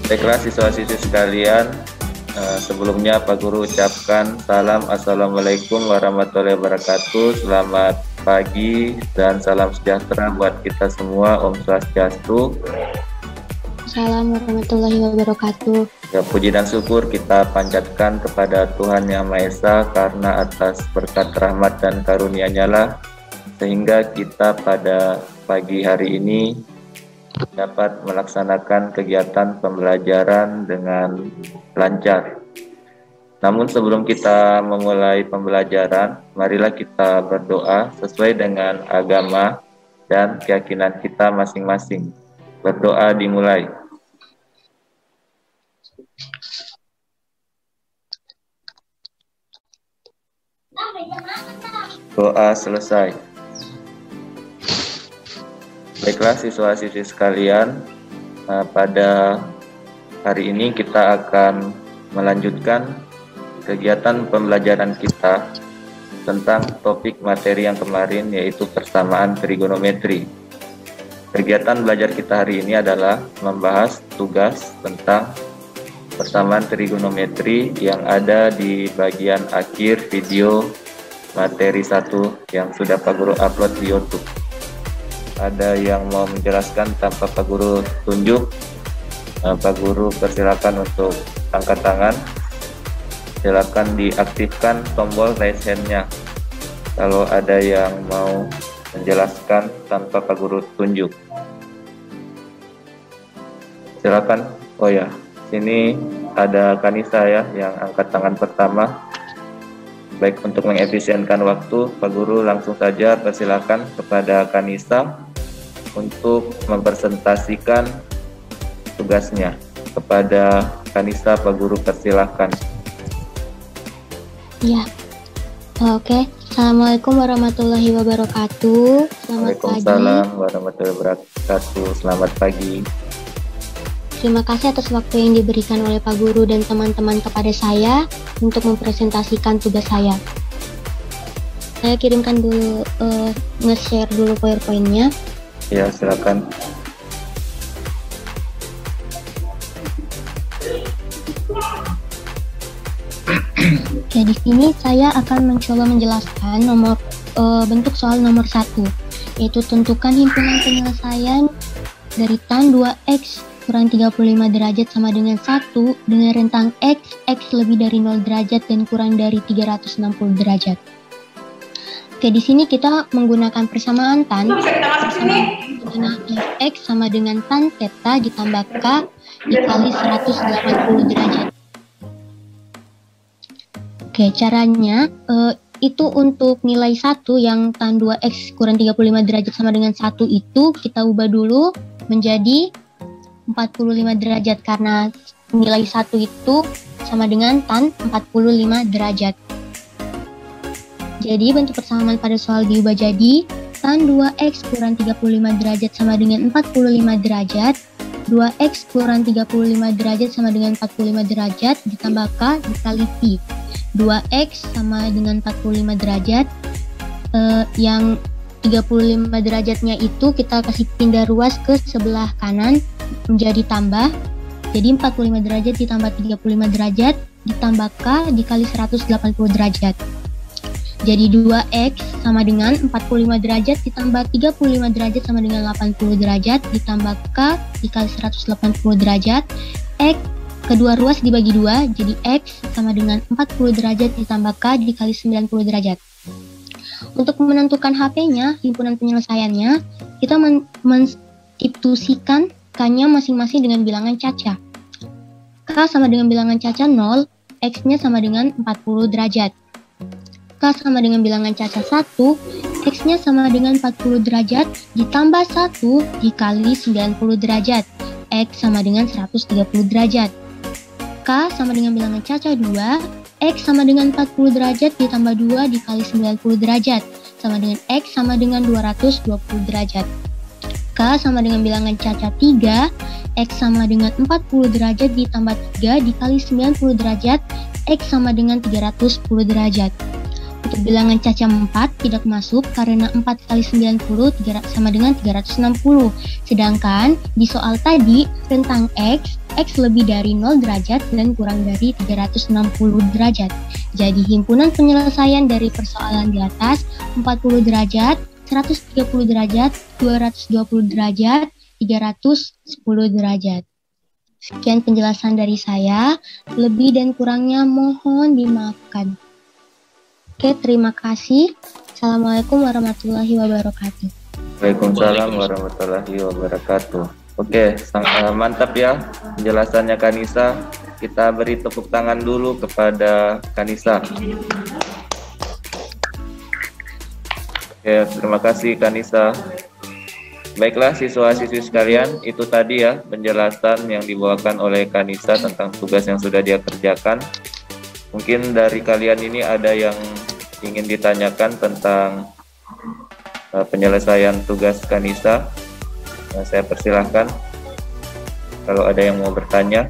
Baiklah siswa-siswi sekalian, sebelumnya Pak Guru ucapkan salam Assalamualaikum warahmatullahi wabarakatuh. Selamat pagi dan salam sejahtera buat kita semua. Om Swastiastu. Assalamualaikum warahmatullahi wabarakatuh. Ya, puji dan syukur kita panjatkan kepada Tuhan Yang Maha Esa karena atas berkat rahmat dan karunia-Nya lah sehingga kita pada pagi hari ini dapat melaksanakan kegiatan pembelajaran dengan lancar. Namun sebelum kita memulai pembelajaran, marilah kita berdoa sesuai dengan agama dan keyakinan kita masing-masing. Berdoa dimulai. Doa selesai. Baiklah siswa-siswi sekalian, pada hari ini kita akan melanjutkan kegiatan pembelajaran kita tentang topik materi yang kemarin, yaitu persamaan trigonometri. Kegiatan belajar kita hari ini adalah membahas tugas tentang persamaan trigonometri yang ada di bagian akhir video materi 1 yang sudah Pak Guru upload di YouTube. Ada yang mau menjelaskan tanpa Pak Guru tunjuk? Pak Guru persilakan untuk angkat tangan. Silakan diaktifkan tombol raise hand-nya kalau ada yang mau menjelaskan tanpa Pak Guru tunjuk. Silakan. Oh ya, sini ada Kanisa ya yang angkat tangan pertama. Baik, untuk mengefisienkan waktu, Pak Guru langsung saja persilakan kepada Kanisa untuk mempresentasikan tugasnya. Kepada Kanisa, Pak Guru persilakan. Ya, oke. Assalamualaikum warahmatullahi wabarakatuh. Selamat pagi. Waalaikumsalam warahmatullahi wabarakatuh. Selamat pagi. Terima kasih atas waktu yang diberikan oleh Pak Guru dan teman-teman kepada saya untuk mempresentasikan tugas saya. Saya kirimkan dulu, nge-share dulu PowerPoint-nya. Ya, silakan. Oke, di sini saya akan mencoba menjelaskan bentuk soal nomor 1, yaitu tentukan himpunan penyelesaian dari tan 2x kurang 35 derajat sama dengan 1 dengan rentang x lebih dari 0 derajat dan kurang dari 360 derajat. Oke, di sini kita menggunakan persamaan tan dengan fx sama dengan tan theta ditambah k dikali 180 derajat. Oke, caranya itu untuk nilai 1 yang tan 2x kurang 35 derajat sama dengan 1 itu kita ubah dulu menjadi 45 derajat karena nilai 1 itu sama dengan tan 45 derajat. Jadi bentuk persamaan pada soal diubah jadi tan 2x kurang 35 derajat sama dengan 45 derajat, 2x kurang 35 derajat sama dengan 45 derajat ditambah k dikali pi. 2x sama dengan 45 derajat, yang 35 derajatnya itu kita kasih pindah ruas ke sebelah kanan menjadi tambah, jadi 45 derajat ditambah 35 derajat ditambah k dikali 180 derajat. Jadi 2x sama dengan 45 derajat ditambah 35 derajat sama dengan 80 derajat ditambah k dikali 180 derajat. X kedua ruas dibagi 2, jadi x sama dengan 40 derajat ditambah k dikali 90 derajat. Untuk menentukan HP-nya, himpunan penyelesaiannya, kita mensubstitusikan k-nya masing-masing dengan bilangan caca. K sama dengan bilangan caca 0, x-nya sama dengan 40 derajat. K sama dengan bilangan caca 1, x-nya sama dengan 40 derajat ditambah 1 dikali 90 derajat, x sama dengan 130 derajat. K sama dengan bilangan caca 2, x sama dengan 40 derajat ditambah 2 dikali 90 derajat, sama dengan x sama dengan 220 derajat. K sama dengan bilangan caca 3, x sama dengan 40 derajat ditambah 3 dikali 90 derajat, x sama dengan 310 derajat. Untuk bilangan caca 4 tidak masuk karena 4 kali 90 sama dengan 360. Sedangkan di soal tadi rentang x X lebih dari 0 derajat dan kurang dari 360 derajat. Jadi himpunan penyelesaian dari persoalan di atas 40 derajat, 130 derajat, 220 derajat, 310 derajat. Sekian penjelasan dari saya, lebih dan kurangnya mohon dimaafkan. Oke, terima kasih. Assalamualaikum warahmatullahi wabarakatuh. Waalaikumsalam warahmatullahi wabarakatuh. Oke, mantap ya penjelasannya Kanisa. Kita beri tepuk tangan dulu kepada Kanisa. Oke, terima kasih Kanisa. Baiklah siswa-siswi sekalian, itu tadi ya penjelasan yang dibawakan oleh Kanisa tentang tugas yang sudah dia kerjakan. Mungkin dari kalian ini ada yang ingin ditanyakan tentang penyelesaian tugas Kanisa. Saya persilahkan kalau ada yang mau bertanya.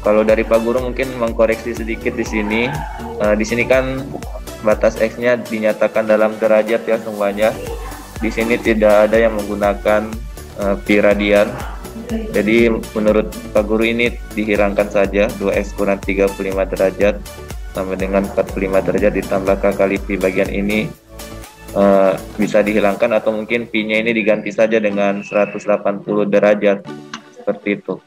Kalau dari Pak Guru mungkin mengkoreksi sedikit di sini. Di sini kan batas X-nya dinyatakan dalam derajat ya semuanya. Di sini tidak ada yang menggunakan pi radian. Jadi menurut Pak Guru ini dihilangkan saja 2x kurang 35 derajat sama dengan 45 derajat ditambah k kali pi bagian ini bisa dihilangkan, atau mungkin pi-nya ini diganti saja dengan 180 derajat seperti itu.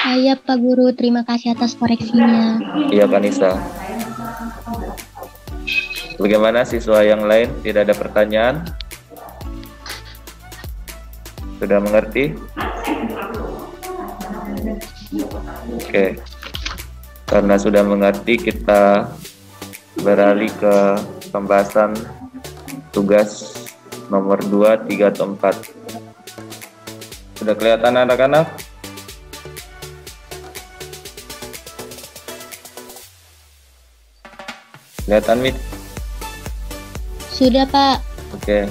Iya Pak Guru, terima kasih atas koreksinya. Iya Kanisa. Bagaimana siswa yang lain? Tidak ada pertanyaan? Sudah mengerti? Oke. Karena sudah mengerti, kita beralih ke pembahasan tugas nomor 2, 3, atau 4. Sudah kelihatan anak-anak? Kelihatan, Mit? Sudah Pak. Oke.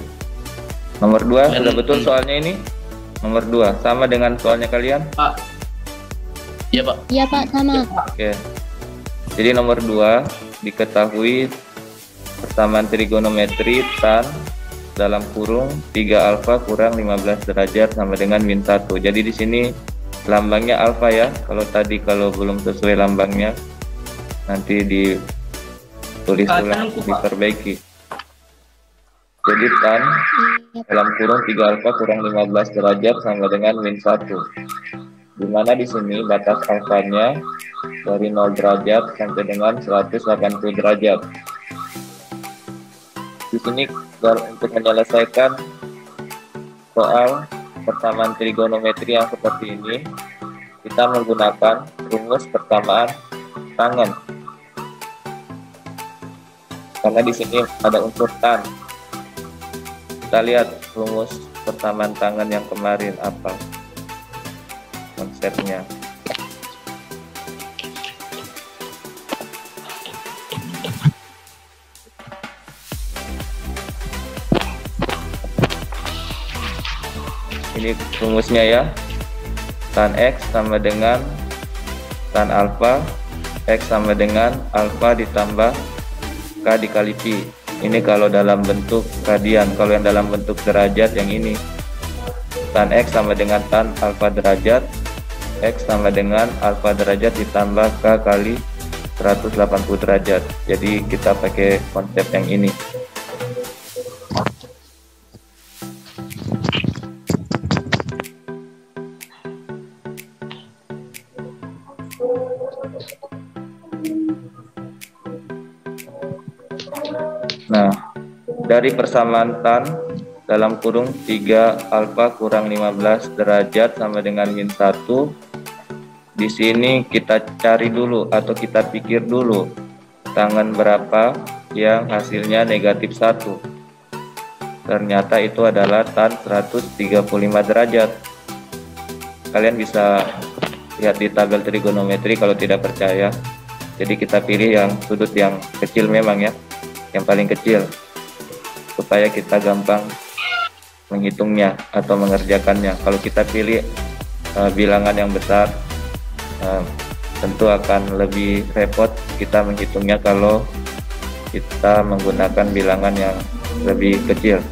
Nomor 2 sudah betul soalnya ini? Nomor 2 sama dengan soalnya kalian? Pak. Iya Pak. Iya Pak, sama. Oke. Jadi nomor 2 diketahui persamaan trigonometri tan dalam kurung 3 alfa kurang 15 derajat sama dengan min 1. Jadi di sini lambangnya alfa ya. Kalau tadi belum sesuai lambangnya nanti ditulis ulang, diperbaiki. Jadi tan dalam kurung 3 alfa kurang 15 derajat sama dengan min 1. Dimana di sini batas alfanya dari 0 derajat sampai dengan 180 derajat. Di sini untuk menyelesaikan soal persamaan trigonometri yang seperti ini, kita menggunakan rumus persamaan tangen. Karena di sini ada unsur tan. Kita lihat rumus persamaan tangen yang kemarin apa konsepnya. Ini rumusnya ya, tan X sama dengan tan alfa, X sama dengan alfa ditambah K dikali Pi. Ini kalau dalam bentuk radian. Kalau yang dalam bentuk derajat yang ini, tan X sama dengan tan alfa derajat, X sama dengan alfa derajat ditambah K kali 180 derajat. Jadi kita pakai konsep yang ini. Nah, dari persamaan tan dalam kurung 3 alfa kurang 15 derajat sama dengan min 1, di sini kita cari dulu atau kita pikir dulu tangen berapa yang hasilnya negatif 1. Ternyata itu adalah tan 135 derajat. Kalian bisa lihat di tabel trigonometri kalau tidak percaya. Jadi kita pilih yang sudut yang kecil memang ya, yang paling kecil, supaya kita gampang menghitungnya atau mengerjakannya. Kalau kita pilih bilangan yang besar, tentu akan lebih repot kita menghitungnya kalau kita menggunakan bilangan yang lebih kecil.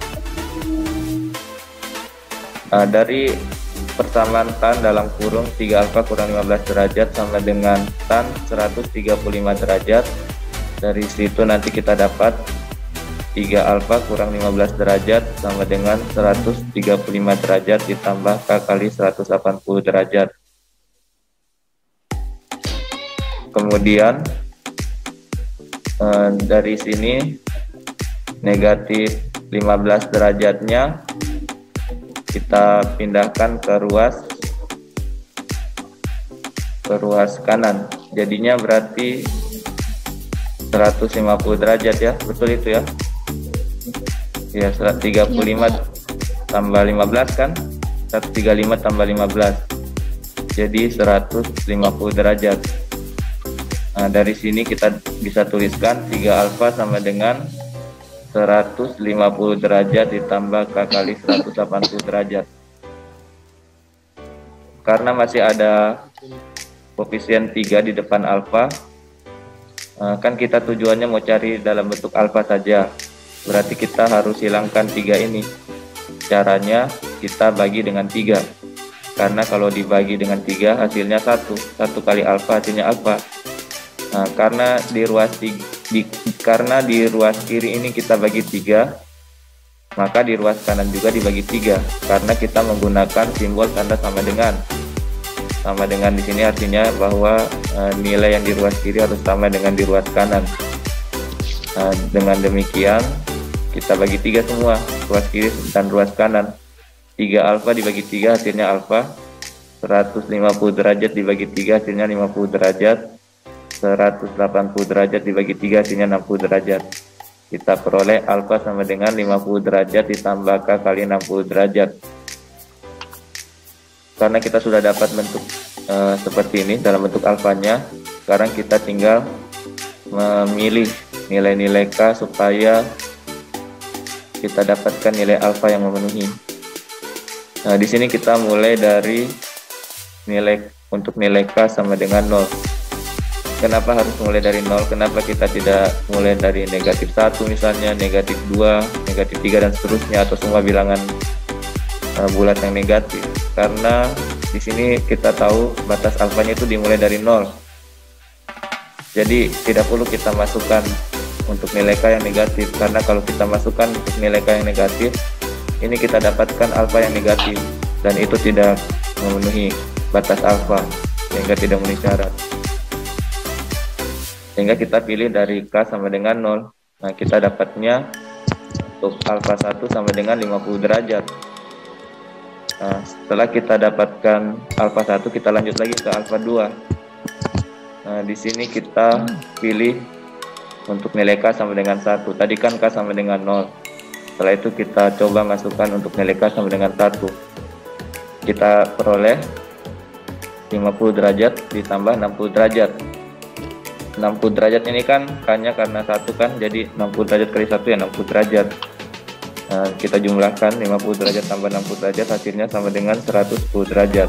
Dari persamaan tan dalam kurung 3 alfa kurang 15 derajat sama dengan tan 135 derajat. Dari situ nanti kita dapat 3 alfa kurang 15 derajat sama dengan 135 derajat ditambah K kali 180 derajat. Kemudian dari sini negatif 15 derajatnya kita pindahkan ke ruas kanan. Jadinya berarti 150 derajat ya, betul itu ya? Ya, 135 tambah 15 kan? 135 tambah 15. Jadi 150 derajat. Nah, dari sini kita bisa tuliskan 3 alfa sama dengan 150 derajat ditambah K kali 180 derajat. Karena masih ada koefisien 3 di depan alfa, kan kita tujuannya mau cari dalam bentuk alfa saja. Berarti kita harus hilangkan 3 ini. Caranya kita bagi dengan 3. Karena kalau dibagi dengan 3 hasilnya 1. 1 kali alfa hasilnya alfa. Nah, karena di ruas kiri ini kita bagi 3, maka di ruas kanan juga dibagi 3 karena kita menggunakan simbol tanda sama dengan. Sama dengan di sini artinya bahwa nilai yang di ruas kiri harus sama dengan di ruas kanan. Dengan demikian kita bagi 3 semua, ruas kiri dan ruas kanan. 3 alfa dibagi 3 hasilnya alfa. 150 derajat dibagi 3 hasilnya 50 derajat. 180 derajat dibagi 3 hasilnya 60 derajat. Kita peroleh alfa sama dengan 50 derajat ditambah K kali 60 derajat. Karena kita sudah dapat bentuk seperti ini dalam bentuk alfanya, sekarang kita tinggal memilih nilai-nilai K supaya kita dapatkan nilai alfa yang memenuhi. Nah, di sini kita mulai dari untuk nilai K sama dengan 0. Kenapa harus mulai dari 0? Kenapa kita tidak mulai dari negatif 1 misalnya, negatif 2, negatif 3 dan seterusnya, atau semua bilangan bulat yang negatif? Karena di sini kita tahu batas alfanya itu dimulai dari 0. Jadi tidak perlu kita masukkan untuk nilai K yang negatif, karena kalau kita masukkan untuk nilai K yang negatif, ini kita dapatkan alfa yang negatif dan itu tidak memenuhi batas alfa sehingga tidak memenuhi syarat. Sehingga kita pilih dari K sama dengan 0. Nah, kita dapatnya untuk alfa 1 sama dengan 50 derajat. Nah, setelah kita dapatkan alfa 1, kita lanjut lagi ke alfa 2. Nah, di sini kita pilih untuk nilai K sama dengan 1. Tadi kan K sama dengan 0. Setelah itu kita coba masukkan untuk nilai K sama dengan 1. Kita peroleh 50 derajat ditambah 60 derajat. 60 derajat ini kan K-nya karena 1 kan, jadi 60 derajat kali 1 ya 60 derajat. Nah, kita jumlahkan 50 derajat tambah 60 derajat hasilnya sama dengan 110 derajat.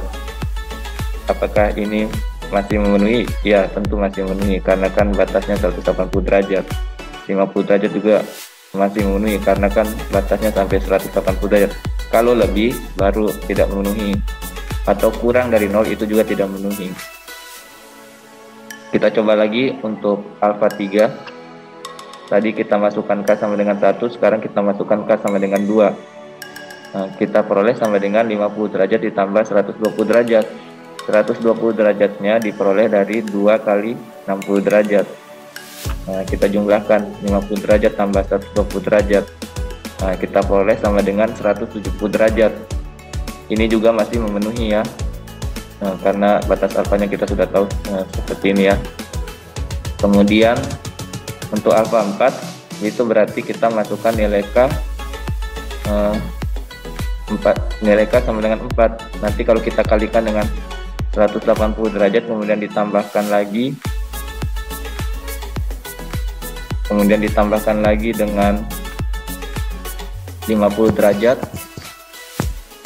Apakah ini masih memenuhi? Ya, tentu masih memenuhi karena kan batasnya 180 derajat. 50 derajat juga masih memenuhi karena kan batasnya sampai 180 derajat. Kalau lebih baru tidak memenuhi, atau kurang dari 0 itu juga tidak memenuhi. Kita coba lagi untuk alfa 3. Tadi kita masukkan K sama dengan 1, sekarang kita masukkan K sama dengan 2. Nah, kita peroleh sama dengan 50 derajat ditambah 120 derajat. 120 derajatnya diperoleh dari 2 kali 60 derajat. Nah, kita jumlahkan 50 derajat tambah 120 derajat. Nah, kita peroleh sama dengan 170 derajat. Ini juga masih memenuhi ya. Nah, karena batas alfanya kita sudah tahu seperti ini ya. Kemudian untuk alfa 4 itu berarti kita masukkan nilai K 4, nilai K sama dengan 4. Nanti kalau kita kalikan dengan 180 derajat kemudian ditambahkan lagi dengan 50 derajat.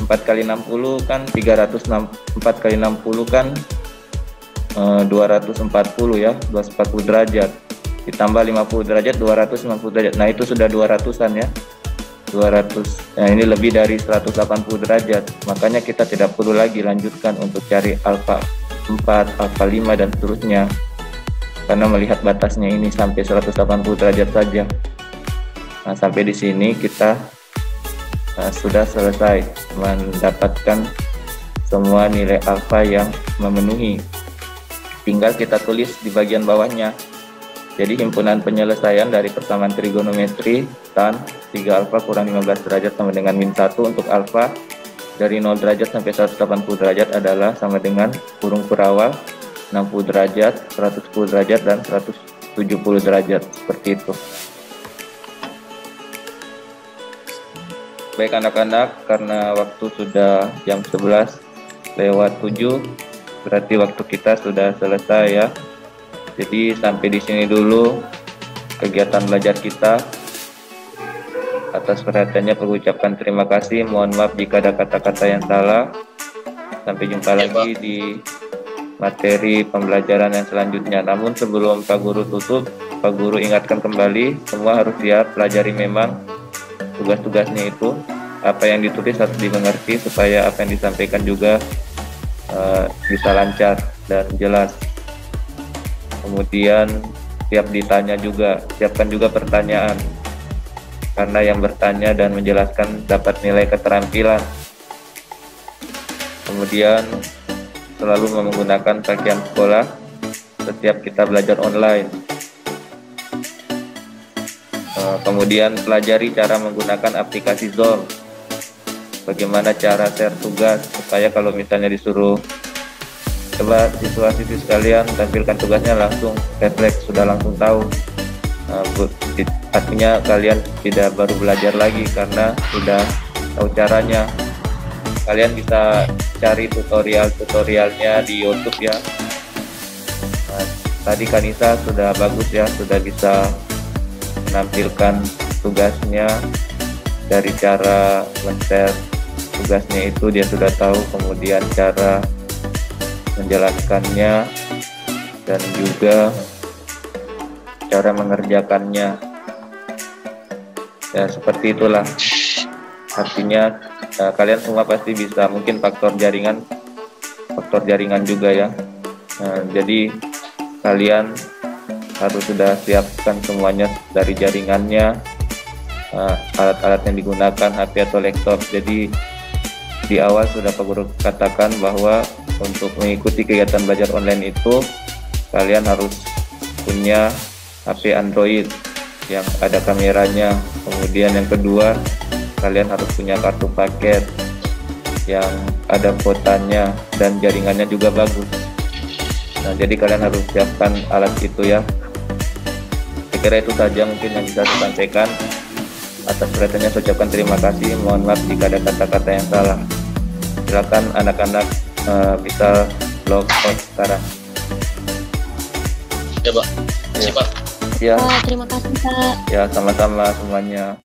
4 kali 60 kan 360, 4 kali 60 kan 240 ya, 240 derajat. Ditambah 50 derajat 250 derajat. Nah, itu sudah 200-an ya. Nah ini lebih dari 180 derajat, makanya kita tidak perlu lagi lanjutkan untuk cari alfa 4, alfa 5 dan seterusnya, karena melihat batasnya ini sampai 180 derajat saja. Nah sampai di sini kita sudah selesai mendapatkan semua nilai alfa yang memenuhi. Tinggal kita tulis di bagian bawahnya. Jadi himpunan penyelesaian dari persamaan trigonometri tan 3 alfa kurang 15 derajat sama dengan min 1 untuk alfa dari 0 derajat sampai 180 derajat adalah sama dengan kurung kurawal 60 derajat, 110 derajat, dan 170 derajat. Seperti itu. Baik anak-anak, karena waktu sudah jam 11:07, berarti waktu kita sudah selesai ya. Jadi sampai di sini dulu kegiatan belajar kita. Atas perhatiannya aku ucapkan terima kasih. Mohon maaf jika ada kata-kata yang salah. Sampai jumpa lagi di materi pembelajaran yang selanjutnya. Namun sebelum Pak Guru tutup, Pak Guru ingatkan kembali, semua harus siap pelajari memang tugas-tugasnya itu. Apa yang ditulis harus dimengerti supaya apa yang disampaikan juga bisa lancar dan jelas. Kemudian siap ditanya juga, siapkan juga pertanyaan, karena yang bertanya dan menjelaskan dapat nilai keterampilan. Kemudian selalu menggunakan pakaian sekolah setiap kita belajar online. Kemudian pelajari cara menggunakan aplikasi Zoom, bagaimana cara share tugas, supaya kalau misalnya disuruh coba siswa-siswi sekalian tampilkan tugasnya langsung refleks, sudah langsung tahu. Artinya kalian tidak baru belajar lagi karena sudah tahu caranya. Kalian bisa cari tutorialnya di YouTube ya. Tadi Kanisa sudah bagus ya, sudah bisa menampilkan tugasnya dari cara men-share tugasnya itu dia sudah tahu, kemudian cara menjelaskannya dan juga cara mengerjakannya ya, seperti itulah. Artinya kalian semua pasti bisa, mungkin faktor jaringan juga ya. Jadi kalian harus sudah siapkan semuanya dari jaringannya, alat-alat yang digunakan, HP atau laptop. Jadi di awal sudah Pak Guru katakan bahwa untuk mengikuti kegiatan belajar online itu kalian harus punya HP Android yang ada kameranya. Kemudian yang kedua, kalian harus punya kartu paket yang ada kuotanya dan jaringannya juga bagus. Nah, jadi kalian harus siapkan alat itu ya. Saya kira itu saja mungkin yang bisa saya sampaikan. Atas perhatiannya saya ucapkan terima kasih. Mohon maaf jika ada kata-kata yang salah. Silakan anak-anak bisa log out sekarang. Ya Pak, terima kasih Pak. Ya. Terima kasih Pak. Ya, sama-sama semuanya.